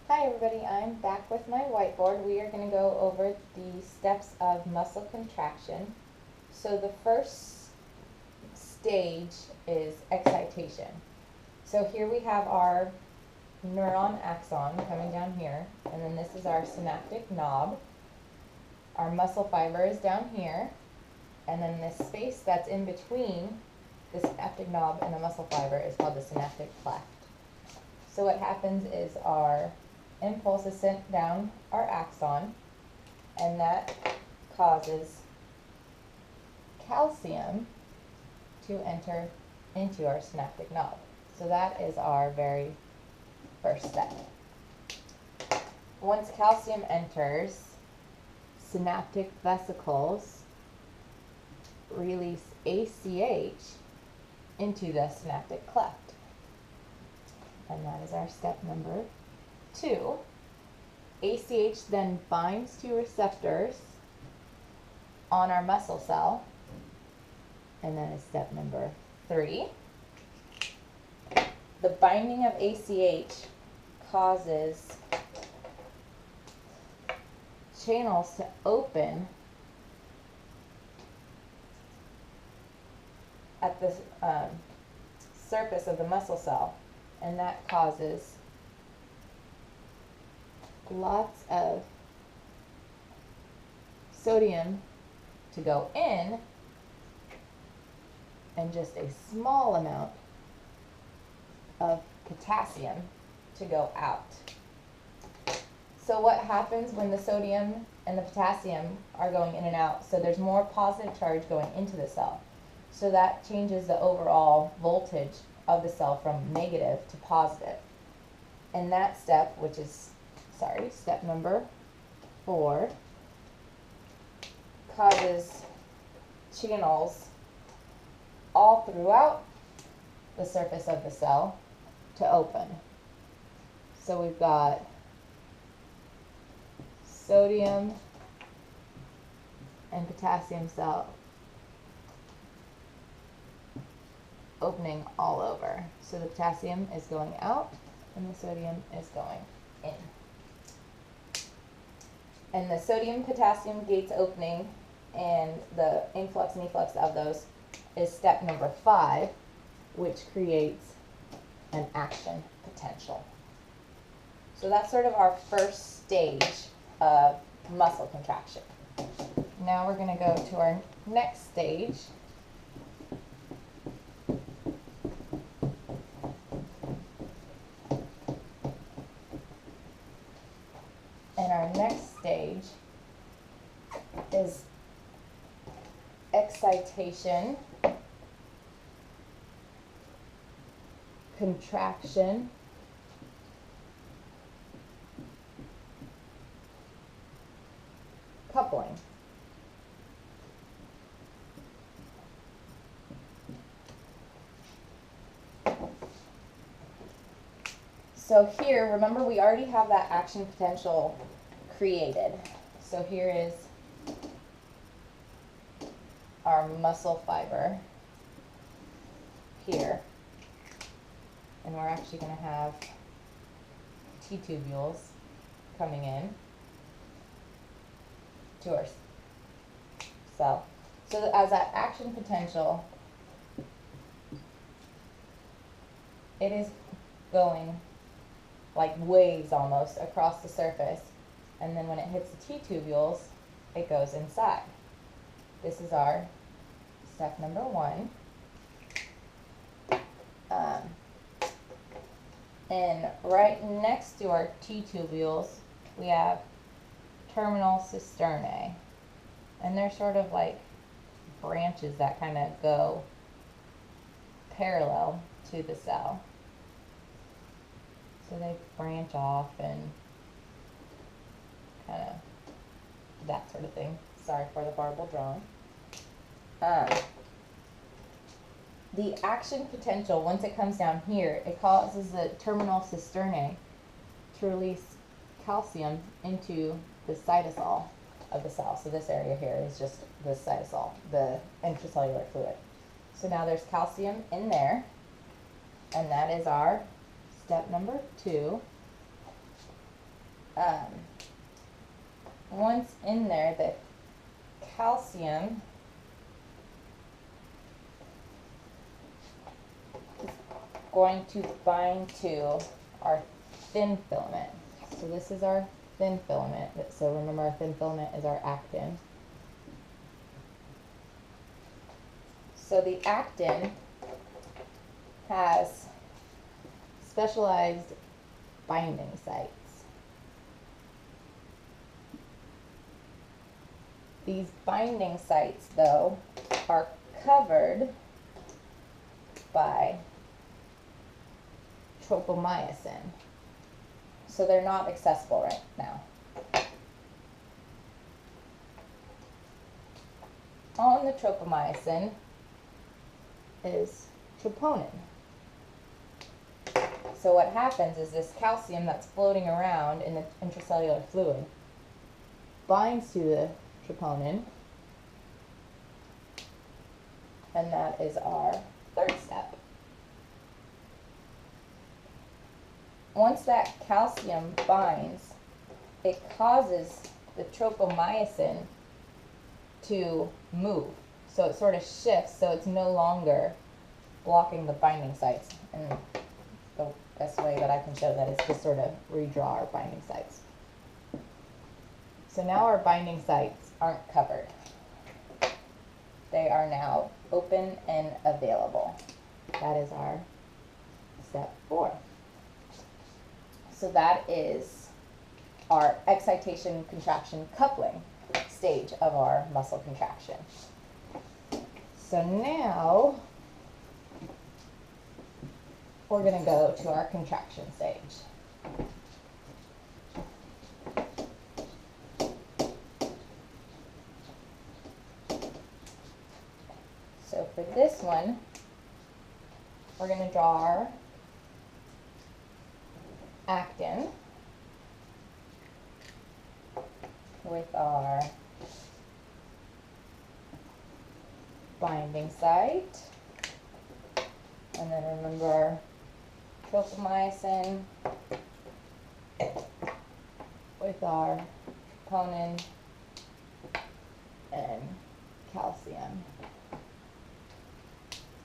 Hi everybody, I'm back with my whiteboard. We are going to go over the steps of muscle contraction. So the first stage is excitation. So here we have our neuron axon coming down here, and then this is our synaptic knob. Our muscle fiber is down here, and then this space that's in between the synaptic knob and the muscle fiber is called the synaptic cleft. So what happens is our impulse is sent down our axon, and that causes calcium to enter into our synaptic knob. So that is our very first step. Once calcium enters, synaptic vesicles release ACH into the synaptic cleft. And that is our step number 2. ACH then binds to receptors on our muscle cell, and that is step number 3. The binding of ACH causes channels to open at the surface of the muscle cell, and that causes lots of sodium to go in and just a small amount of potassium to go out. So what happens when the sodium and the potassium are going in and out? So there's more positive charge going into the cell. So that changes the overall voltage of the cell from negative to positive. And that step, which is, step number 4, causes channels all throughout the surface of the cell to open. So we've got sodium and potassium cell opening all over. So the potassium is going out and the sodium is going in. And the sodium-potassium gates opening and the influx and efflux of those is step number 5, which creates an action potential. So that's sort of our first stage of muscle contraction. Now we're going to go to our next stage. And our next stage is excitation, contraction, coupling. So here, remember we already have that action potential created. So here is our muscle fiber here. And we're actually going to have T-tubules coming in to our cell. So as that action potential, it is going like waves almost across the surface, and then when it hits the T-tubules, it goes inside. This is our step number 1. And right next to our T-tubules, we have terminal cisternae, and they're sort of like branches that kind of go parallel to the cell. So they branch off and kind of that sort of thing. Sorry for the horrible drawing. The action potential, once it comes down here, it causes the terminal cisternae to release calcium into the cytosol of the cell. So this area here is just the cytosol, the intracellular fluid. So now there's calcium in there, and that is our step number 2. once in there, the calcium is going to bind to our thin filament. So this is our thin filament. So remember, our thin filament is our actin. So the actin has specialized binding sites. These binding sites, though, are covered by tropomyosin. So they're not accessible right now. On the tropomyosin is troponin. So what happens is this calcium that's floating around in the intracellular fluid binds to the troponin, and that is our third step. Once that calcium binds, it causes the tropomyosin to move. So it sort of shifts, so it's no longer blocking the binding sites. And the best way that I can show that is to sort of redraw our binding sites. So now our binding sites aren't covered. They are now open and available. That is our step 4. So that is our excitation, contraction, coupling stage of our muscle contraction. So now we're going to go to our contraction stage. So for this one, we're going to draw our actin with our binding site, and then remember tropomyosin with our troponin and calcium.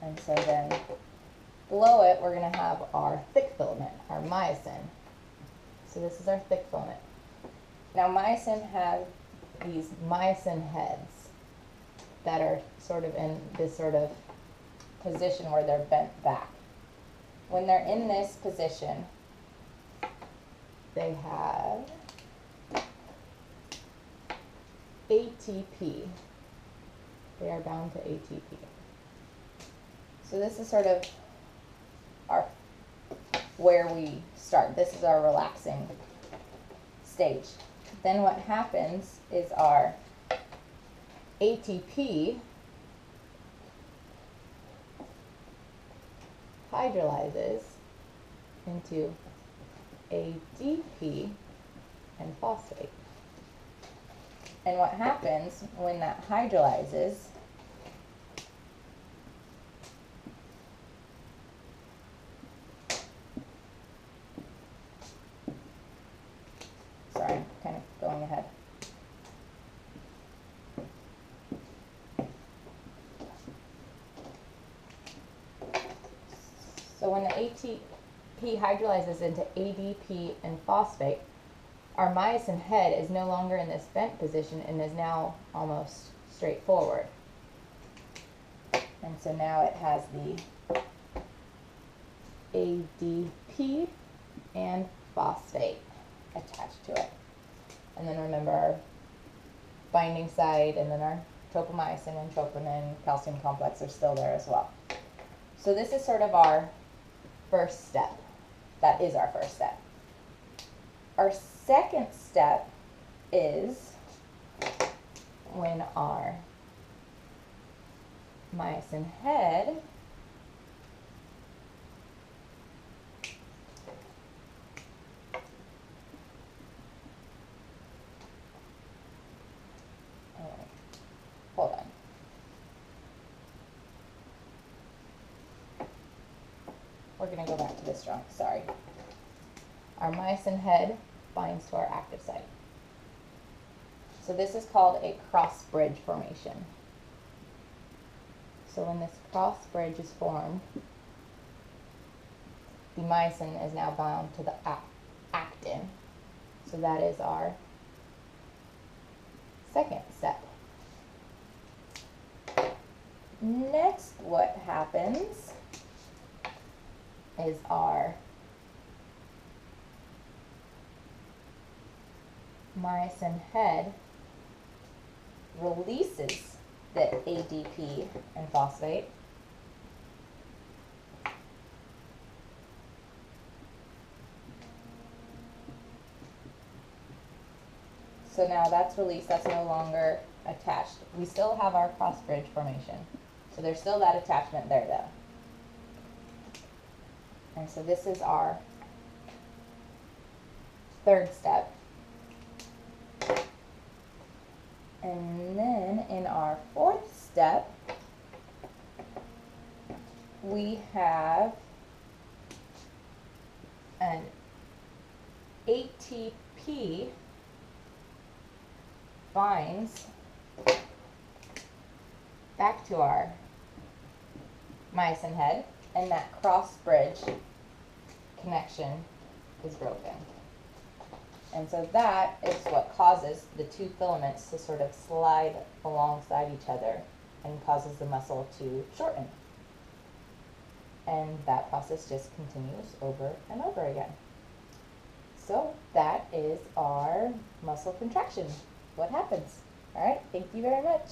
And so then below it, we're going to have our thick filament, our myosin. So this is our thick filament. Now myosin has these myosin heads that are sort of in this sort of position where they're bent back. When they're in this position, they have ATP. They are bound to ATP. So this is sort of our where we start. This is our relaxing stage. Then what happens is our ATP hydrolyzes into ADP and phosphate. And what happens when that hydrolyzes sorry, I'm kind of going ahead. So when the ATP hydrolyzes into ADP and phosphate, our myosin head is no longer in this bent position and is now almost straight forward. And so now it has the ADP and phosphate attached to it. And then remember our binding site, and then our tropomyosin and troponin calcium complex are still there as well. So this is sort of our first step. That is our first step. Our second step is when our myosin head hold on. We're going to go back to this drawing, sorry. Our myosin head binds to our active site. So this is called a cross bridge formation. So when this cross bridge is formed, the myosin is now bound to the actin. So that is our second step. Next, what happens is our myosin head releases the ADP and phosphate. So now that's released, that's no longer attached. We still have our cross bridge formation. So there's still that attachment there though. And so this is our third step. And then in our fourth step, we have an ATP binds back to our myosin head, and that cross bridge connection is broken. And so that is what causes the two filaments to sort of slide alongside each other and causes the muscle to shorten. And that process just continues over and over again. So that is our muscle contraction. What happens? All right, thank you very much.